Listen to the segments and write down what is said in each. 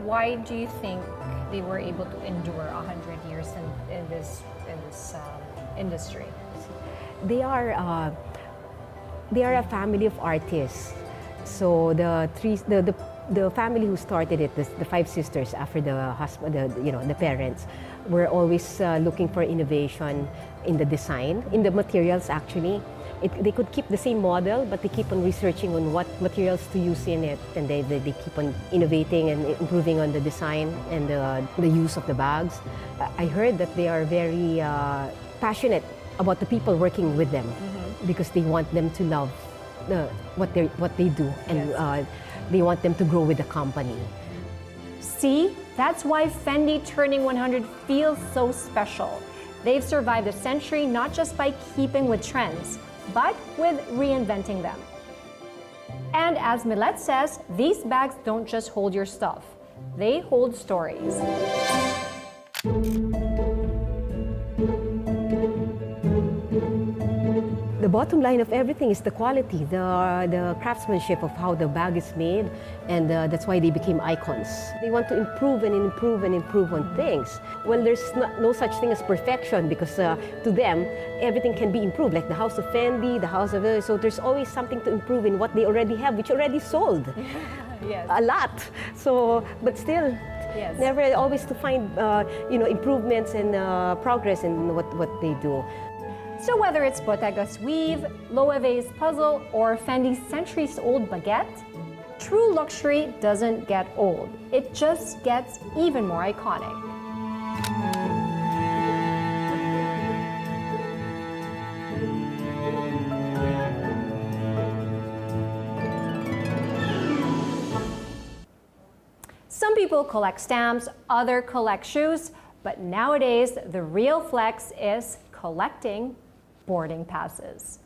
why do you think they were able to endure 100 years in this industry? They are a family of artists. So the family who started it, the five sisters after the husband, the parents, were always looking for innovation in the design, in the materials actually. They could keep the same model, but they keep on researching on what materials to use in it, and they keep on innovating and improving on the design and the use of the bags. I heard that they are very passionate about the people working with them, because they want them to love what they do, and yes, they want them to grow with the company. See, that's why Fendi turning 100 feels so special. They've survived a century not just by keeping with trends, but with reinventing them. And as Milette says, these bags don't just hold your stuff, they hold stories. The bottom line of everything is the quality, the craftsmanship of how the bag is made, and that's why they became icons. They want to improve and improve and improve on things. Well, there's no such thing as perfection, because to them, everything can be improved, like the house of Fendi, the house of... So there's always something to improve in what they already have, which already sold. Yes. A lot. So, but still, yes, never always to find improvements and progress in what they do. So whether it's Bottega's weave, Loewe's puzzle, or Fendi's centuries-old baguette, true luxury doesn't get old. It just gets even more iconic. Some people collect stamps, others collect shoes, but nowadays the real flex is collecting boarding passes.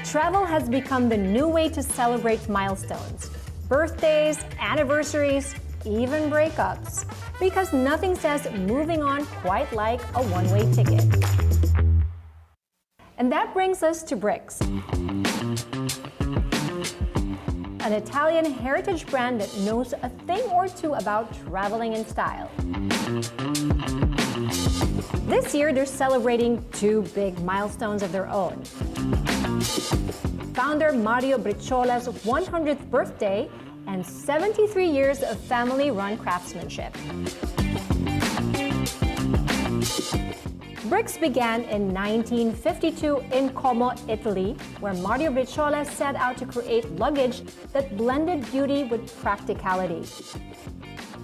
Travel has become the new way to celebrate milestones, birthdays, anniversaries, even breakups, because nothing says moving on quite like a one-way ticket. And that brings us to Bric, an Italian heritage brand that knows a thing or two about traveling in style. This year, they're celebrating two big milestones of their own. Founder Mario Bricola's 100th birthday and 73 years of family-run craftsmanship. Bric began in 1952 in Como, Italy, where Mario Bricola set out to create luggage that blended beauty with practicality.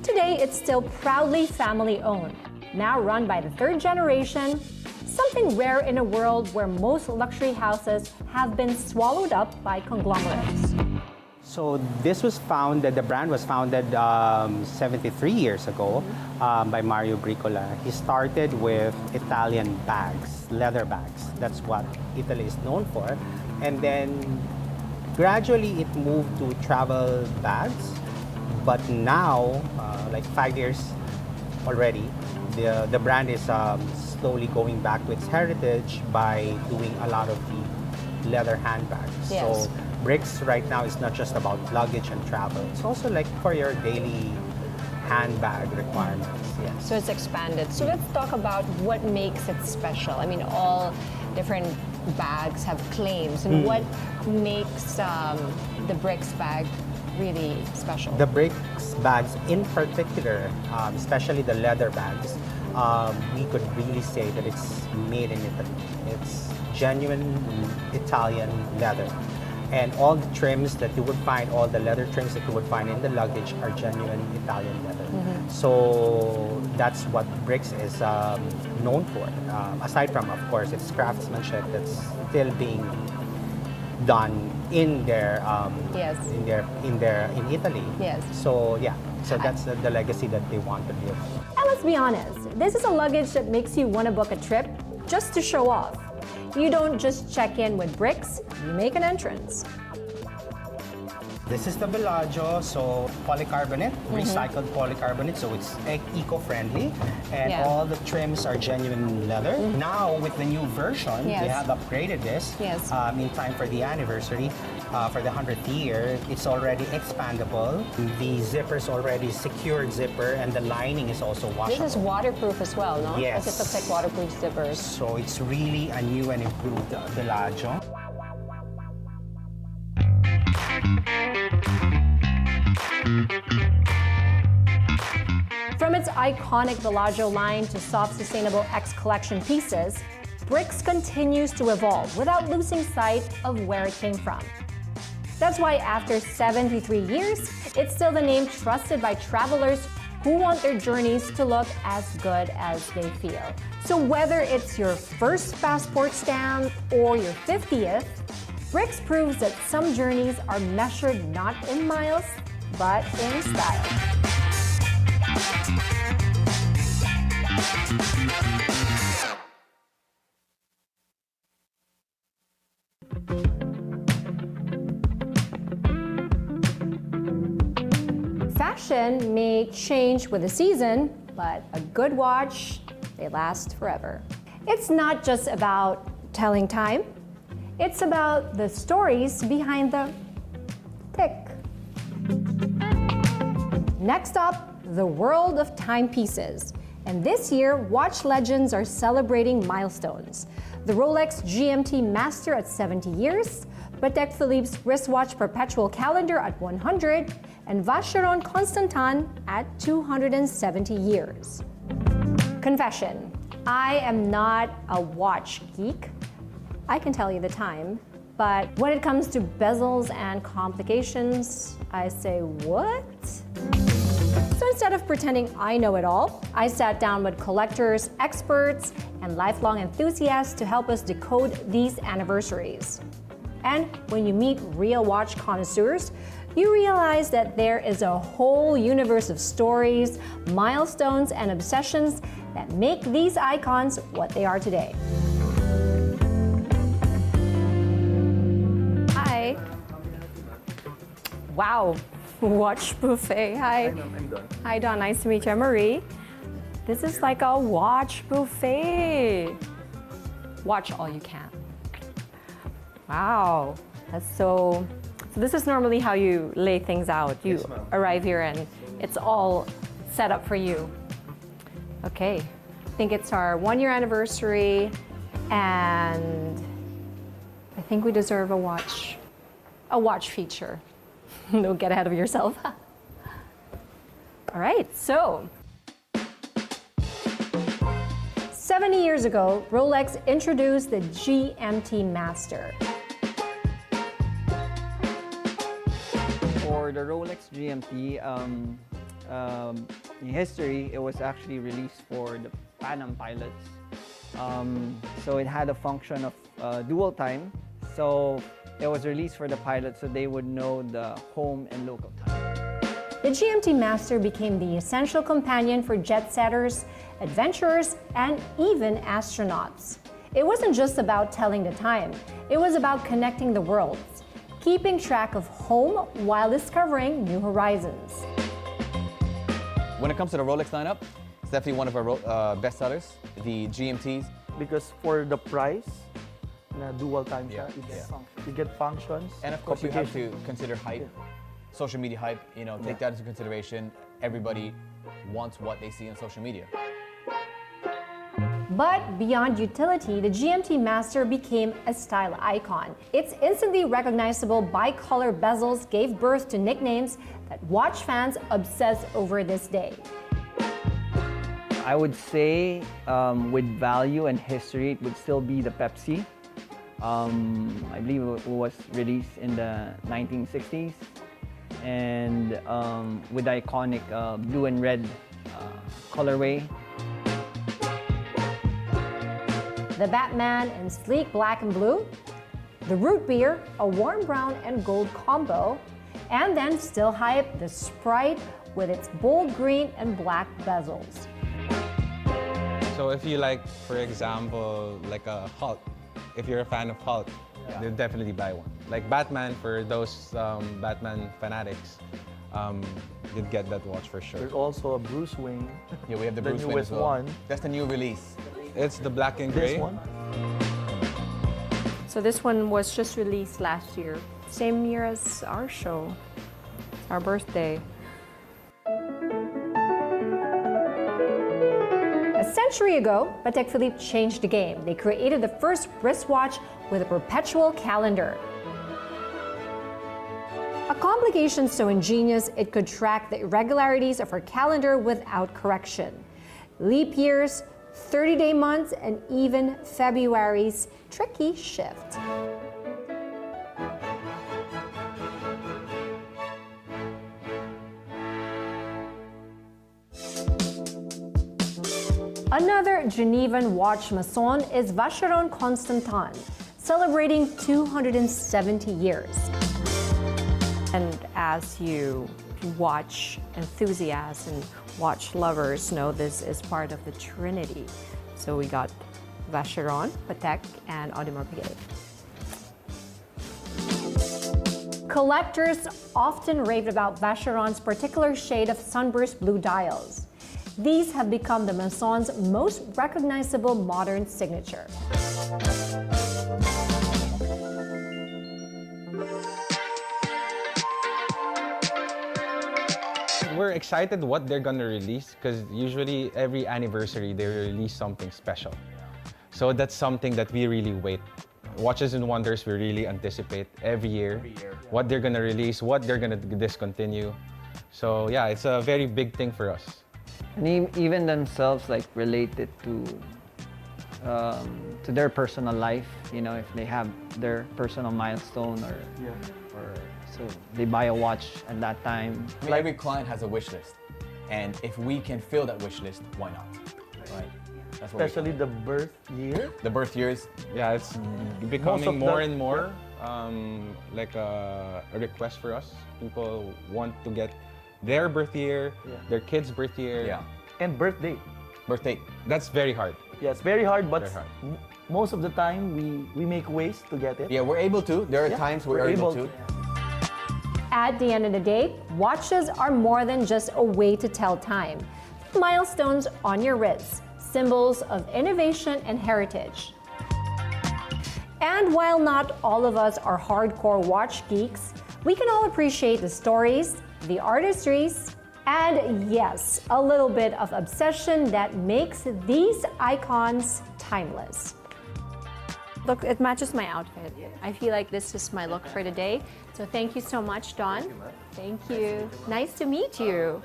Today, it's still proudly family-owned, now run by the third generation, something rare in a world where most luxury houses have been swallowed up by conglomerates. So this was founded, the brand was founded 73 years ago by Mario Bricola. He started with Italian bags, leather bags. That's what Italy is known for. And then gradually it moved to travel bags. But now, like 5 years already, the brand is slowly going back to its heritage by doing a lot of the leather handbags. Yes. So Bric right now is not just about luggage and travel. It's also like for your daily handbag requirements. Yes. So it's expanded. So let's talk about what makes it special. I mean, all different bags have claims. And what makes the Bric bag really special? The Bric bags in particular, especially the leather bags, we could really say that it's made in Italy. It's genuine Italian leather. And all the trims that you would find, all the leather trims that you would find in the luggage are genuine Italian leather. So that's what Bric is known for. Aside from, of course, its craftsmanship that's still being done in their in Italy. Yes. So yeah, so that's the legacy that they want to live. And let's be honest, this is a luggage that makes you want to book a trip just to show off. You don't just check in with Bric, you make an entrance. This is the Bellagio, so polycarbonate, recycled polycarbonate, so it's eco-friendly, and all the trims are genuine leather. Now, with the new version, they have upgraded this in time for the anniversary. For the 100th year, it's already expandable. The zipper's already secured zipper, and the lining is also washable. This is waterproof as well, no? Yes. Because it looks like waterproof zippers. So it's really a new and improved Bellagio. From its iconic Bellagio line to soft, sustainable X collection pieces, Bric's continues to evolve without losing sight of where it came from. That's why after 73 years, it's still the name trusted by travelers who want their journeys to look as good as they feel. So whether it's your first passport stamp or your 50th, Bric's proves that some journeys are measured not in miles, but in style. Fashion may change with the season, but a good watch, they last forever. It's not just about telling time, it's about the stories behind the tick. Next up, the world of timepieces. And this year, watch legends are celebrating milestones. The Rolex GMT-Master at 70 years, Patek Philippe's wristwatch perpetual calendar at 100, and Vacheron Constantin at 270 years. Confession, I am not a watch geek. I can tell you the time, but when it comes to bezels and complications, I say, what? So instead of pretending I know it all, I sat down with collectors, experts, and lifelong enthusiasts to help us decode these anniversaries. And when you meet real watch connoisseurs, you realize that there is a whole universe of stories, milestones, and obsessions that make these icons what they are today. Hi. Wow, watch buffet. Hi. I'm Don. Hi, Don. Nice to meet you. I'm Marie. This is like a watch buffet. Watch all you can. Wow, that's so this is normally how you lay things out. You Yes, ma'am. arrive here and it's all set up for you. Okay, I think it's our 1-year anniversary and I think we deserve a watch feature. Don't get ahead of yourself. All right, so 70 years ago, Rolex introduced the GMT-Master. For the Rolex GMT, in history, it was actually released for the Pan Am pilots. So it had a function of dual time. So it was released for the pilots so they would know the home and local time. The GMT-Master became the essential companion for jet setters, adventurers, and even astronauts. It wasn't just about telling the time, it was about connecting the worlds, keeping track of home while discovering new horizons. When it comes to the Rolex lineup, it's definitely one of our best sellers, the GMTs. Because for the price, na dual time siya, Yeah. you get functions. And of course, you have to complication. consider hype, social media hype, take that into consideration. Everybody wants what they see on social media. But beyond utility, the GMT-Master became a style icon. Its instantly recognizable bicolor bezels gave birth to nicknames that watch fans obsess over this day. I would say with value and history, it would still be the Pepsi. I believe it was released in the 1960s. And with the iconic blue and red colorway. The Batman in sleek black and blue, the root beer, a warm brown and gold combo, and then still hype, the Sprite with its bold green and black bezels. So if you like, for example, like a Hulk, if you're a fan of Hulk, you'll definitely buy one. Like Batman, for those Batman fanatics, you'd get that watch for sure. There's also a Bruce Wayne. Yeah, we have the The Bruce Wayne as newest well. one. That's the new release. It's the black and gray. This one. So this one was just released last year. Same year as our show. It's our birthday. A century ago, Patek Philippe changed the game. They created the first wristwatch with a perpetual calendar. A complication so ingenious it could track the irregularities of her calendar without correction. Leap years, 30-day months, and even February's tricky shift. Another Genevan watch maison is Vacheron Constantin, celebrating 270 years. And as you watch enthusiasts and watch lovers know, this is part of the Trinity. So we got Vacheron, Patek, and Audemars Piguet. Collectors often raved about Vacheron's particular shade of sunburst blue dials. These have become the Maison's most recognizable modern signature. We're excited what they're gonna release because usually every anniversary they release something special. So that's something that we really wait. Watches and Wonders, we really anticipate every year what they're gonna release, what they're gonna discontinue. So yeah, it's a very big thing for us. And even themselves like relate it to their personal life. You know, if they have their personal milestone or so they buy a watch at that time. I mean, every client has a wish list, and if we can fill that wish list, why not? Right? That's what Especially the birth year. the birth years. Yeah, it's Most becoming of more the- and more like a request for us. People want to get their birth year, their kid's birth year. Yeah. And birthday. Birthday. That's very hard. Yeah, it's very hard, but Very hard. most of the time we make ways to get it. Yeah, we're able to. There are Yeah, times we're we're able able to. At the end of the day, watches are more than just a way to tell time. Milestones on your wrists, symbols of innovation and heritage. And while not all of us are hardcore watch geeks, we can all appreciate the stories, the artistries, and yes, a little bit of obsession that makes these icons timeless. Look, it matches my outfit. I feel like this is my look for today. So thank you so much, Don. Thank you. Nice to meet you.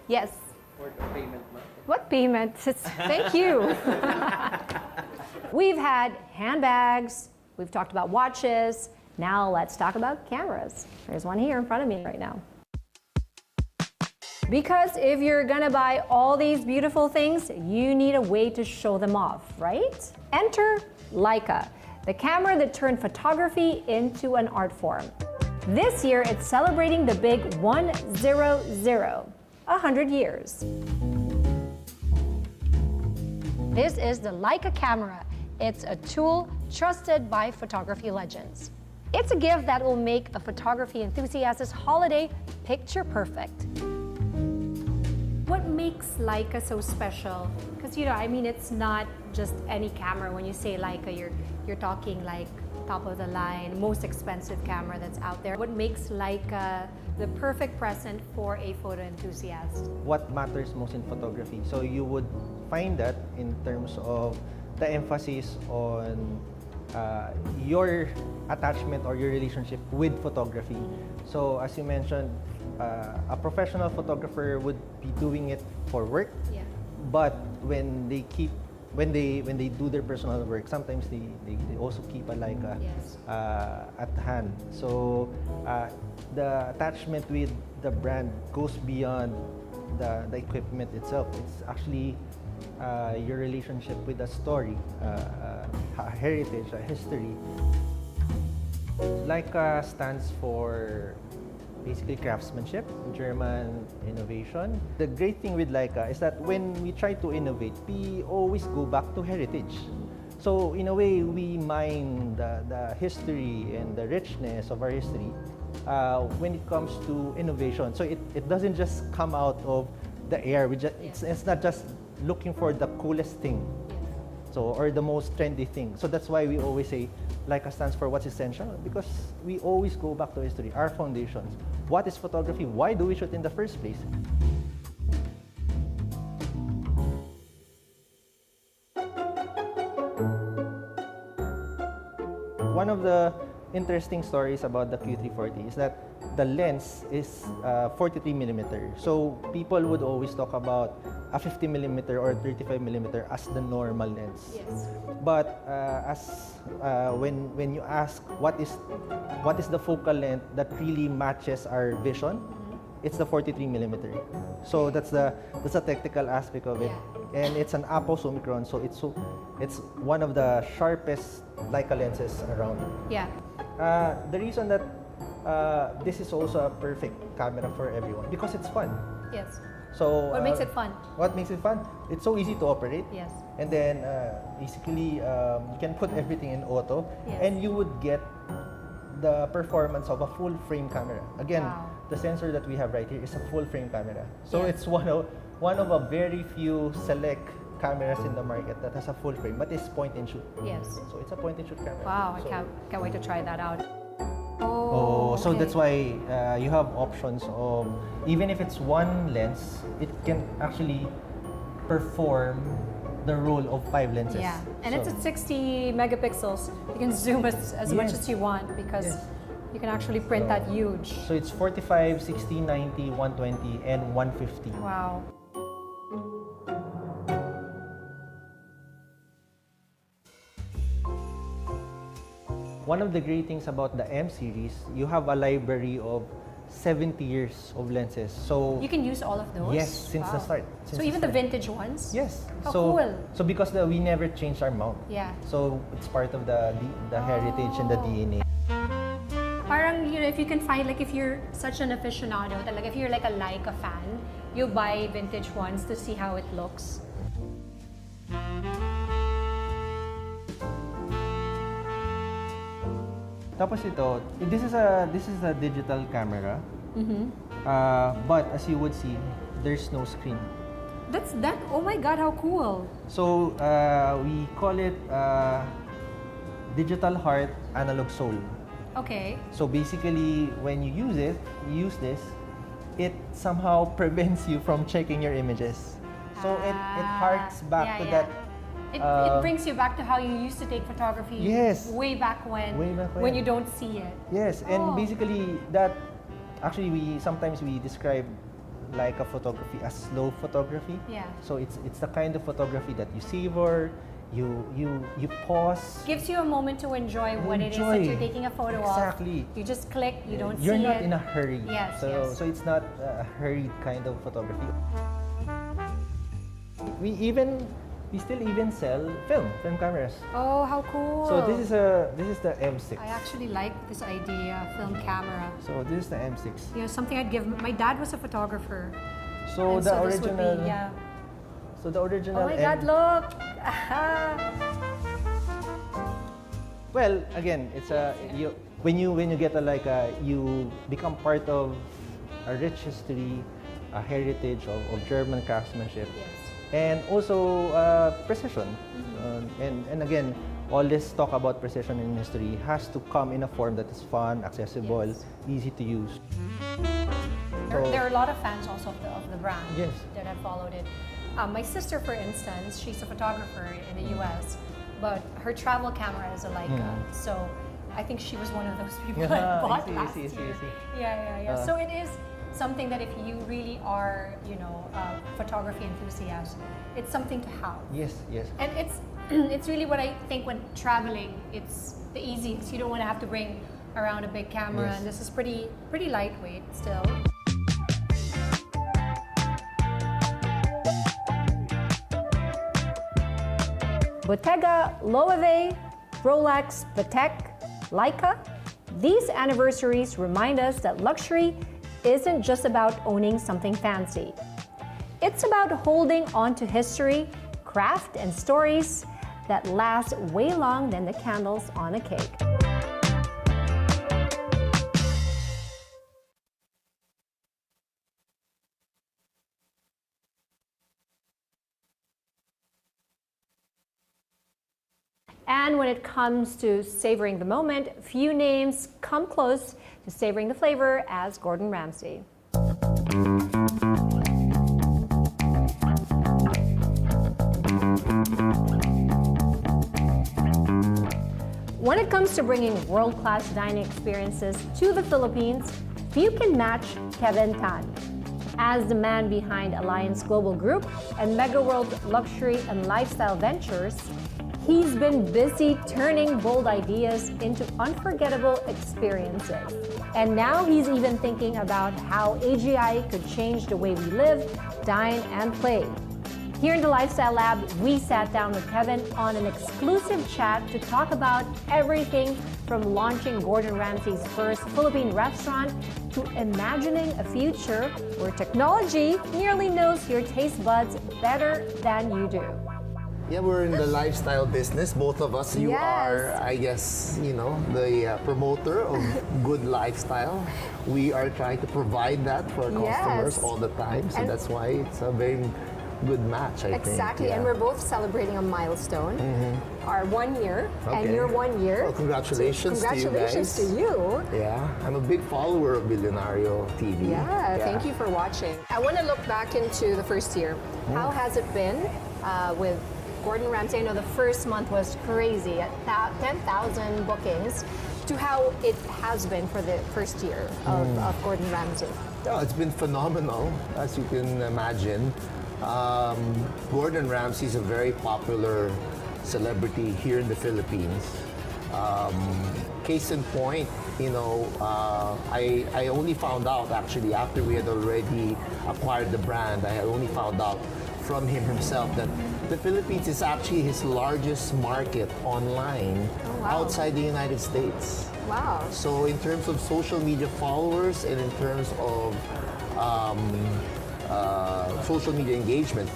Yes. What payment? Thank you. We've had handbags, we've talked about watches, now let's talk about cameras. There's one here in front of me right now. Because if you're gonna buy all these beautiful things, you need a way to show them off, right? Enter Leica, the camera that turned photography into an art form. This year, it's celebrating the big 100, 100 years. This is the Leica camera. It's a tool trusted by photography legends. It's a gift that will make a photography enthusiast's holiday picture perfect. What makes Leica so special? Because I mean, it's not just any camera. When you say Leica, you're talking like top of the line, most expensive camera that's out there. What makes Leica the perfect present for a photo enthusiast? What matters most in photography. So you would find that in terms of the emphasis on your attachment or your relationship with photography. So as you mentioned, a professional photographer would be doing it for work, but when they do their personal work, sometimes they also keep a Leica at hand. So the attachment with the brand goes beyond the equipment itself. It's actually your relationship with a story, a heritage, a history. Leica stands for basically craftsmanship, German innovation. The great thing with Leica is that when we try to innovate, we always go back to heritage. So in a way, we mine the history and the richness of our history when it comes to innovation. So it doesn't just come out of the air. It's not just looking for the coolest thing, or the most trendy thing. So that's why we always say Leica stands for what's essential, because we always go back to history, our foundations. What is photography? Why do we shoot in the first place? One of the interesting stories about the Q340 is that the lens is 43 millimeter. So people would always talk about a 50 millimeter or 35 millimeter as the normal lens. Yes. But when you ask what is the focal length that really matches our vision, it's the 43 millimeter. So that's a technical aspect of it, and it's an Apos Omicron. So it's one of the sharpest Leica lenses around. Yeah. The reason that this is also a perfect camera for everyone, because it's fun. Yes. So What makes it fun? What makes it fun? It's so easy to operate. Yes. And then basically you can put everything in auto, Yes. and you would get the performance of a full frame camera. Again, Wow. the sensor that we have right here is a full frame camera. So Yes. it's one of a very few select cameras in the market that has a full frame, but it's point and shoot. Yes. So it's a point and shoot camera. Wow, I So- can't wait to try that out. So okay. that's why you have options of, even if it's one lens, it can actually perform the role of 5 lenses. Yeah, and it's So- at 60 megapixels. You can zoom as much Yes. as you want, because Yes. you can actually print that huge. So it's 45, 60, 90, 120, and 150. Wow. One of the great things about the M series, you have a library of 70 years of lenses. So You can use all of those? yes, since the Wow. start. So Since even the start. vintage ones? Yes. How so, cool. So because we never changed our mount. Yeah. So it's part of the heritage and the Oh. DNA. Parang, if you can find, if you're such an aficionado, if you're like a Leica fan, you buy vintage ones to see how it looks. Tapos ito, this is a digital camera. But as you would see, there's no screen. Oh my God, how cool. So we call it digital heart, analog soul. Okay. So basically, when you use this, it somehow prevents you from checking your images. So it harks back to that. It brings you back to how you used to take photography. Yes. Way back when. When you don't see it. Yes, and Oh. basically that actually sometimes we describe like a photography as slow photography. Yeah. So it's the kind of photography that you savor, you pause. Gives you a moment to enjoy what it is that Enjoy. you're taking a photo Exactly. of. You just click, you don't You're see not it. in a hurry. Yes, So yes. so it's not a hurried kind of photography. We still even sell film cameras. Oh, how cool. So this is the M6. I actually like this idea, film camera. So this is the M6. Something I'd give. My dad was a photographer. So and the so this original. would be, yeah. So the original. Oh my God, look! Well, again, it's when you get a Leica, you become part of a rich history, a heritage of German craftsmanship, Yes. and also precision. And again, all this talk about precision in history has to come in a form that is fun, accessible, Yes. easy to use. There are a lot of fans also of the brand Yes. that have followed it. My sister, for instance, she's a photographer in the US, but her travel camera is a Leica. So I think she was one of those people that bought I last see. year. Yeah. So it is something that if you really are, a photography enthusiast, it's something to have. Yes. And it's really what I think when traveling, it's the easiest. You don't want to have to bring around a big camera, Yes. and this is pretty lightweight still. Bottega, Loewe, Rolex, Patek, Leica. These anniversaries remind us that luxury isn't just about owning something fancy. It's about holding on to history, craft, and stories that last way longer than the candles on a cake. And when it comes to savoring the moment, few names come close to savoring the flavor as Gordon Ramsay. When it comes to bringing world-class dining experiences to the Philippines, few can match Kevin Tan. As the man behind Alliance Global Group and Mega World Luxury and Lifestyle Ventures, he's been busy turning bold ideas into unforgettable experiences. And now he's even thinking about how AGI could change the way we live, dine, and play. Here in the Lifestyle Lab, we sat down with Kevin on an exclusive chat to talk about everything from launching Gordon Ramsay's first Philippine restaurant to imagining a future where technology nearly knows your taste buds better than you do. Yeah, we're in the lifestyle business, both of us. You Yes. are, I guess, the promoter of good lifestyle. We are trying to provide that for our customers Yes. all the time. So And- that's why it's a very good match, I think. Exactly, and Yeah. we're both celebrating a milestone, our 1 year, and Okay. your 1 year. Well, congratulations to you Congratulations guys. to you. Yeah, I'm a big follower of Billionario TV. Yeah, thank you for watching. I want to look back into the first year. How has it been with Gordon Ramsay? I know the first month was crazy at 10,000 bookings to how it has been for the first year of Gordon Ramsay. Yeah, it's been phenomenal, as you can imagine. Gordon Ramsay is a very popular celebrity here in the Philippines. Case in point, I only found out actually after we had already acquired the brand. I had only found out from him himself that the Philippines is actually his largest market online outside the United States. Wow. So in terms of social media followers and in terms of social media engagement,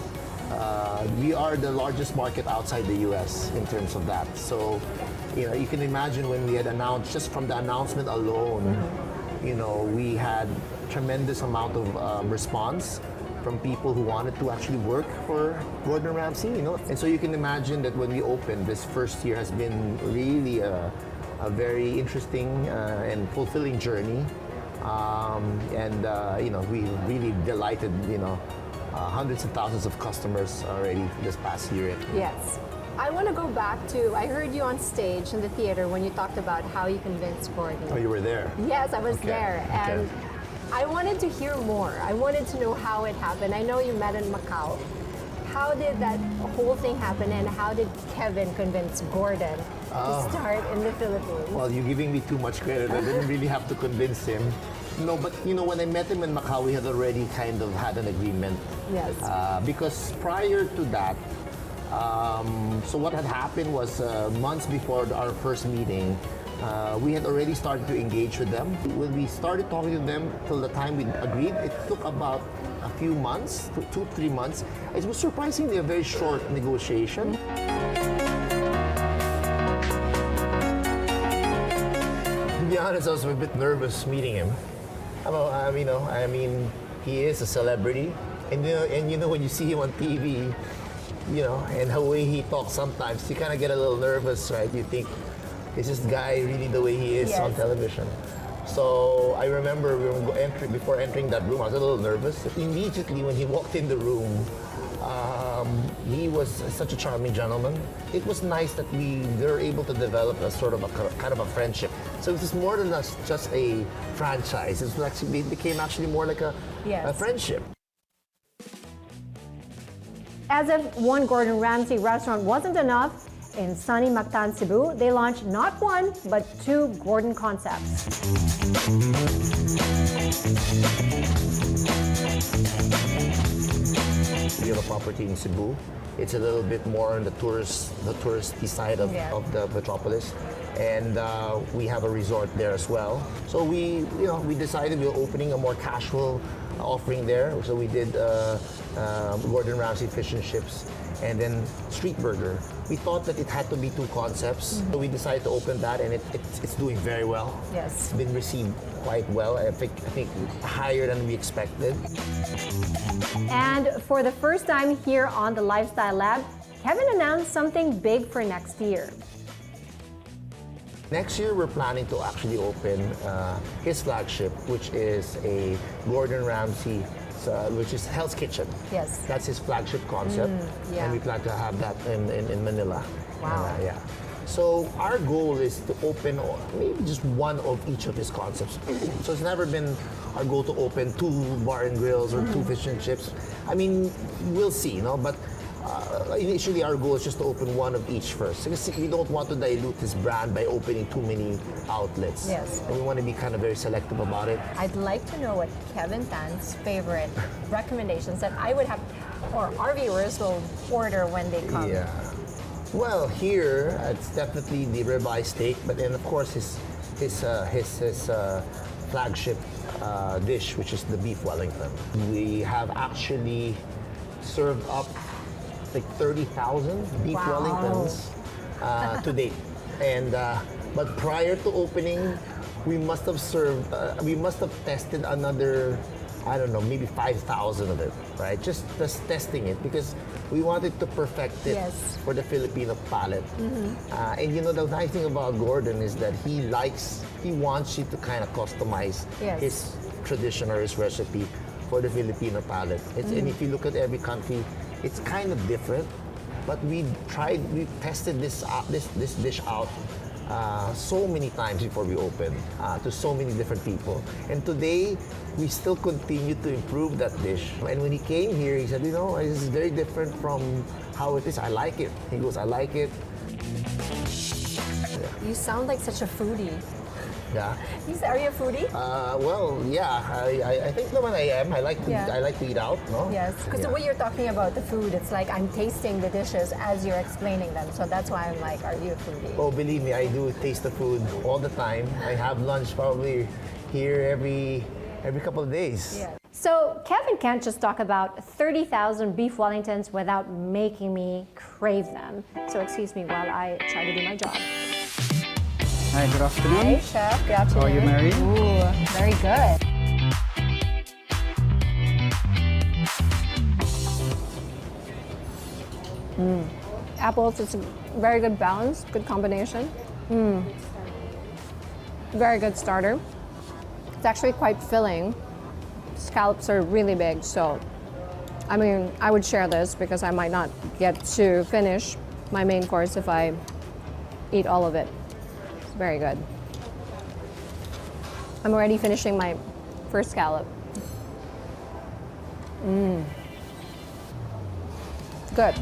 we are the largest market outside the US in terms of that. So, you can imagine when we had announced, just from the announcement alone, we had tremendous amount of response from people who wanted to actually work for Gordon Ramsay, And so you can imagine that when we opened, this first year has been really a very interesting and fulfilling journey. We really delighted, hundreds of thousands of customers already this past year. Yes. I want to go back to, I heard you on stage in the theater when you talked about how you convinced Gordon. Oh, you were there? Yes, I was Okay, there. okay. And I wanted to hear more. I wanted to know how it happened. I know you met in Macau. How did that whole thing happen, and how did Kevin convince Gordon to start in the Philippines? Well, you're giving me too much credit. I didn't really have to convince him. No, but when I met him in Macau, we had already kind of had an agreement. Yes. Because prior to that, so what had happened was months before our first meeting, we had already started to engage with them. When we started talking to them till the time we agreed, it took about a few months, 2-3 months. It was surprisingly a very short negotiation. To be honest, I was a bit nervous meeting him. He is a celebrity, and when you see him on TV, and the way he talks sometimes, you kind of get a little nervous, right? You think, is this guy really the way he is on television? So I remember before entering that room, I was a little nervous. Immediately when he walked in the room, he was such a charming gentleman. It was nice that we were able to develop a sort of kind of a friendship. So it was more than just a franchise. It became actually more like a friendship. As if one Gordon Ramsay restaurant wasn't enough, in sunny Mactan, Cebu, they launched not one, but 2 Gordon concepts. We have a property in Cebu. It's a little bit more on the touristy side of the metropolis, and we have a resort there as well. So we decided we were opening a more casual offering there. So we did Gordon Ramsay fish and chips, and then street burger. We thought that it had to be two concepts, so we decided to open that, and it's doing very well. Yes. It's been received quite well. I think higher than we expected. And for the first time here on the Lifestyle Lab, Kevin announced something big for next year. Next year, we're planning to actually open his flagship, which is a Gordon Ramsay, which is Hell's Kitchen. Yes. That's his flagship concept, yeah. and we plan to have that in Manila. Wow. Yeah. So our goal is to open maybe just one of each of his concepts. So it's never been our goal to open 2 bar and grills or 2 fish and chips. I mean, we'll see, you know, but initially our goal is just to open one of each first. Because we don't want to dilute this brand by opening too many outlets. Yes. And we want to be kind of very selective about it. I'd like to know what Kevin Tan's favorite recommendations that I would have, or our viewers will order when they come. Yeah. Well, here it's definitely the ribeye steak, but then of course his flagship dish, which is the beef Wellington. We have actually served up like 30,000 beef Wow. Wellingtons to date, and but prior to opening, we must have tested another, I don't know, maybe 5,000 of it, right? Just testing it because we wanted to perfect it Yes. for the Filipino palate. And you know, the nice thing about Gordon is that he wants you to kind of customize Yes. his tradition or his recipe for the Filipino palate. And if you look at every country, it's kind of different. But we tested this dish out so many times before we opened to so many different people. And today, we still continue to improve that dish. And when he came here, he said, you know, this is very different from how it is. I like it. He goes, I like it. You sound like such a foodie. Yeah. Are you a foodie? Well, yeah. I think naman I am. I like to eat out. No? Yes, because the way you're talking about the food, it's like I'm tasting the dishes as you're explaining them. So that's why I'm like, are you a foodie? Oh, believe me, I do taste the food all the time. I have lunch probably here every couple of days. Yeah. So Kevin can't just talk about 30,000 beef Wellingtons without making me crave them. So excuse me while I try to do my job. Hi, good afternoon. Hey, Chef. Good afternoon. How are you, Mary? Ooh, very good. Apples, it's a very good balance, good combination. Very good starter. It's actually quite filling. Scallops are really big, so I mean, I would share this because I might not get to finish my main course if I eat all of it. It's very good. I'm already finishing my first scallop. Good.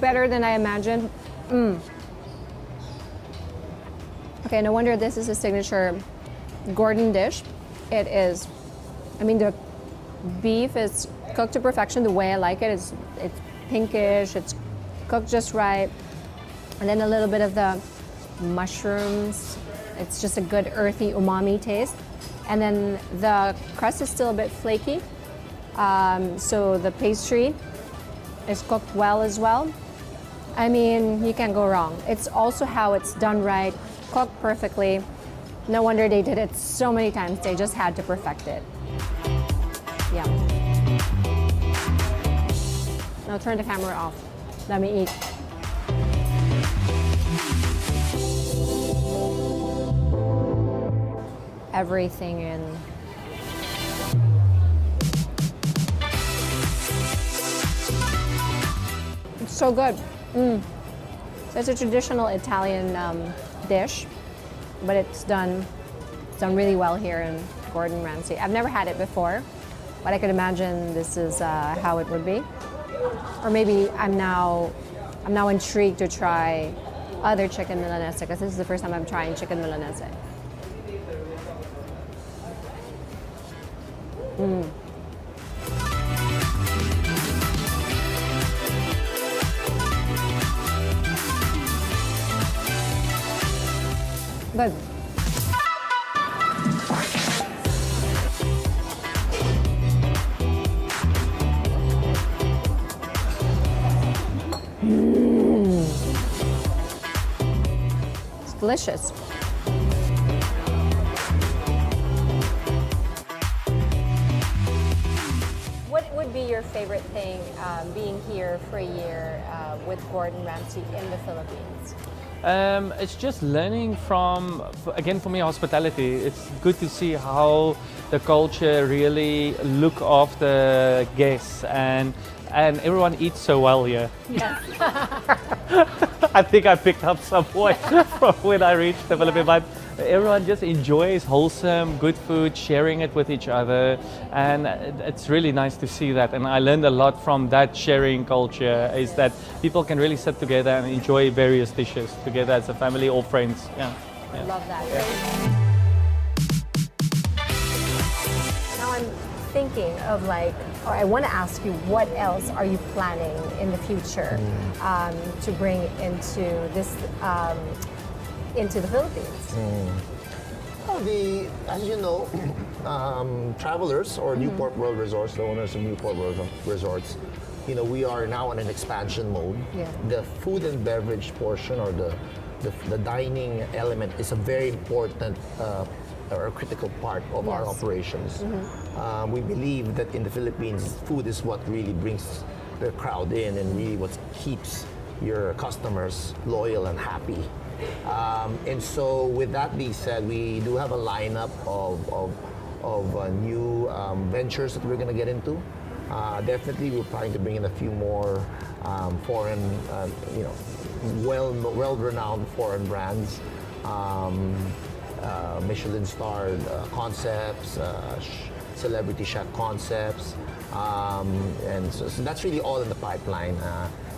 Better than I imagined. Okay, no wonder this is a signature Gordon dish. It is. I mean, the beef is cooked to perfection the way I like it. It's pinkish, it's cooked just right. And then a little bit of the mushrooms. It's just a good earthy umami taste. And then the crust is still a bit flaky. So the pastry is cooked well as well. I mean, you can't go wrong. It's also how it's done right, cooked perfectly. No wonder they did it so many times. They just had to perfect it. Yeah. Now turn the camera off. Let me eat. Everything in. It's so good. So it's a traditional Italian dish, but it's done really well here in Gordon Ramsay. I've never had it before, but I could imagine this is how it would be. Or maybe I'm now intrigued to try other chicken milanese because this is the first time I'm trying chicken milanese. Good. It's delicious. What would be your favorite thing being here for a year with Gordon Ramsay in the Philippines? It's just learning from, again, for me, hospitality. It's good to see how the culture really look after guests and everyone eats so well here. Yes. I think I picked up some point from when I reached the Philippines, but everyone just enjoys wholesome, good food, sharing it with each other, and it's really nice to see that. And I learned a lot from that sharing culture, is that people can really sit together and enjoy various dishes together as a family or friends. Yeah. I love that. Now I'm thinking of or I want to ask you, what else are you planning in the future to bring into this into the Philippines? Well, as you know, travelers or Newport World Resorts, the owners of Newport World Resorts, we are now in an expansion mode. Yeah. The food and beverage portion, or the dining element, is a very important or a critical part of our operations. We believe that in the Philippines, food is what really brings the crowd in and really what keeps your customers loyal and happy. And so, with that being said, we do have a lineup of new ventures that we're going to get into. Definitely, we're planning to bring in a few more foreign, well-renowned foreign brands, Michelin-starred concepts, celebrity chef concepts, and so that's really all in the pipeline.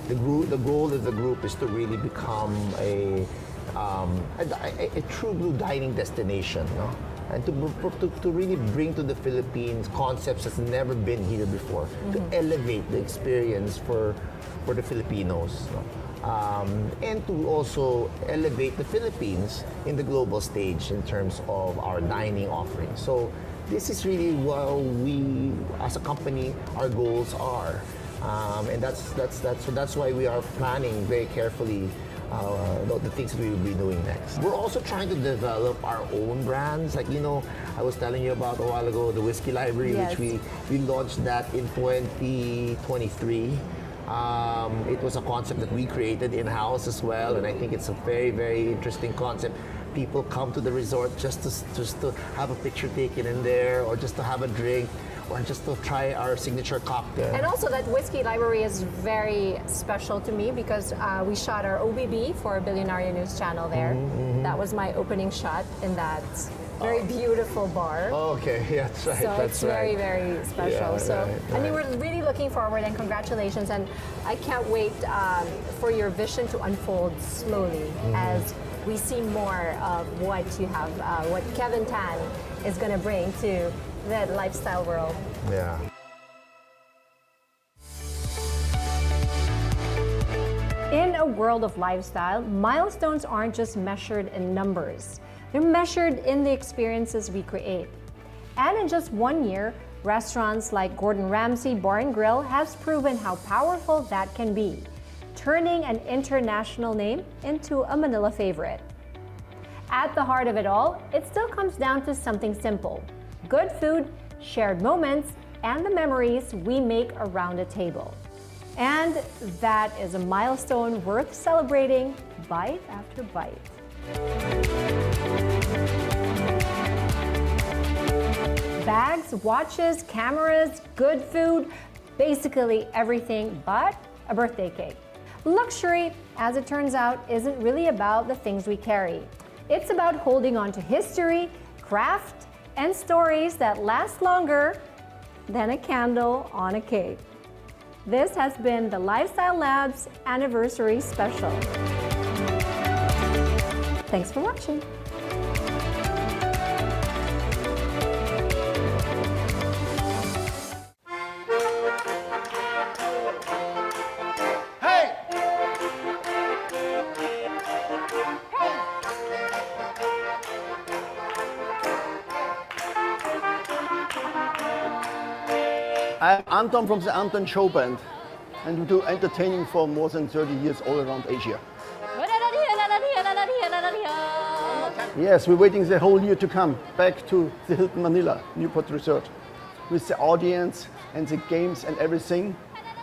The goal of the group is to really become a true blue dining destination, and to really bring to the Philippines concepts that's never been here before, to elevate the experience for the Filipinos, and to also elevate the Philippines in the global stage in terms of our dining offerings. So this is really what we, as a company, our goals are. And that's why we are planning very carefully the things that we will be doing next. We're also trying to develop our own brands. I was telling you about a while ago, the Whiskey Library, which we launched that in 2023. It was a concept that we created in-house as well, and I think it's a very, very interesting concept. People come to the resort just to have a picture taken in there, or just to have a drink, or just to try our signature cocktail. And also, that Whiskey Library is very special to me because we shot our OBB for Billionaire News Channel there. That was my opening shot in that very beautiful bar. Oh, okay, yeah, that's right. So it's very, very special. I mean, we're really looking forward, and congratulations. And I can't wait for your vision to unfold slowly as we see more of what you have, what Kevin Tan is going to bring to the lifestyle world. Yeah. In a world of lifestyle, milestones aren't just measured in numbers. They're measured in the experiences we create. And in just 1 year, restaurants like Gordon Ramsay Bar and Grill has proven how powerful that can be, turning an international name into a Manila favorite. At the heart of it all, it still comes down to something simple: good food, shared moments, and the memories we make around a table. And that is a milestone worth celebrating bite after bite. Bags, watches, cameras, good food, basically everything but a birthday cake. Luxury, as it turns out, isn't really about the things we carry. It's about holding on to history, craft, and stories that last longer than a candle on a cake. This has been the Lifestyle Labs Anniversary Special. Thanks for watching. I'm Anton from the Anton Show Band. and we do entertaining for more than 30 years all around Asia. Yes, we're waiting the whole year to come back to the Hilton Manila, Newport Resort, with the audience and the games and everything,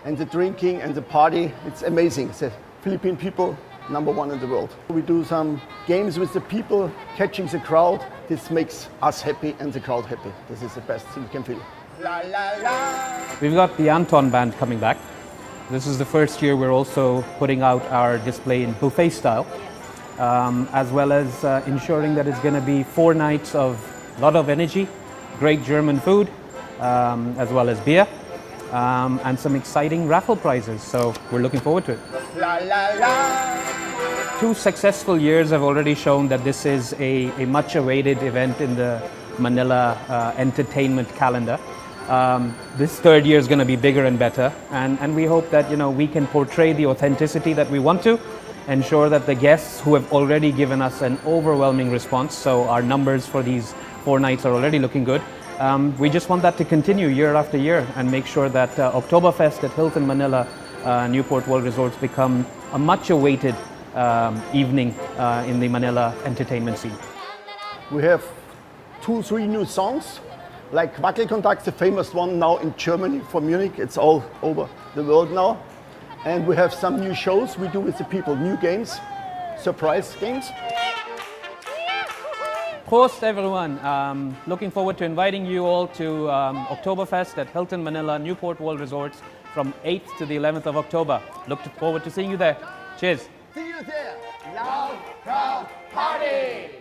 and the drinking and the party. It's amazing. The Philippine people, #1 in the world. We do some games with the people, catching the crowd. This makes us happy and the crowd happy. This is the best thing you can feel. We've got the Anton band coming back. This is the first year we're also putting out our display in buffet style, as well as ensuring that it's going to be 4 nights of a lot of energy, great German food, as well as beer, and some exciting raffle prizes. So we're looking forward to it. 2 successful years have already shown that this is a much awaited event in the Manila entertainment calendar. This 3rd year is going to be bigger and better, and we hope that we can portray the authenticity that we want to, ensure that the guests who have already given us an overwhelming response, so our numbers for these 4 nights are already looking good. We just want that to continue year after year and make sure that Oktoberfest at Hilton Manila Newport World Resorts become a much awaited evening in the Manila entertainment scene. We have 2-3 new songs, like Wackelkontakt, the famous one now in Germany for Munich. It's all over the world now. And we have some new shows we do with the people, new games, surprise games. Prost, everyone. Looking forward to inviting you all to Oktoberfest at Hilton Manila Newport World Resorts from 8th to the 11th of October. Look forward to seeing you there. Cheers. See you there. Loud, proud, party!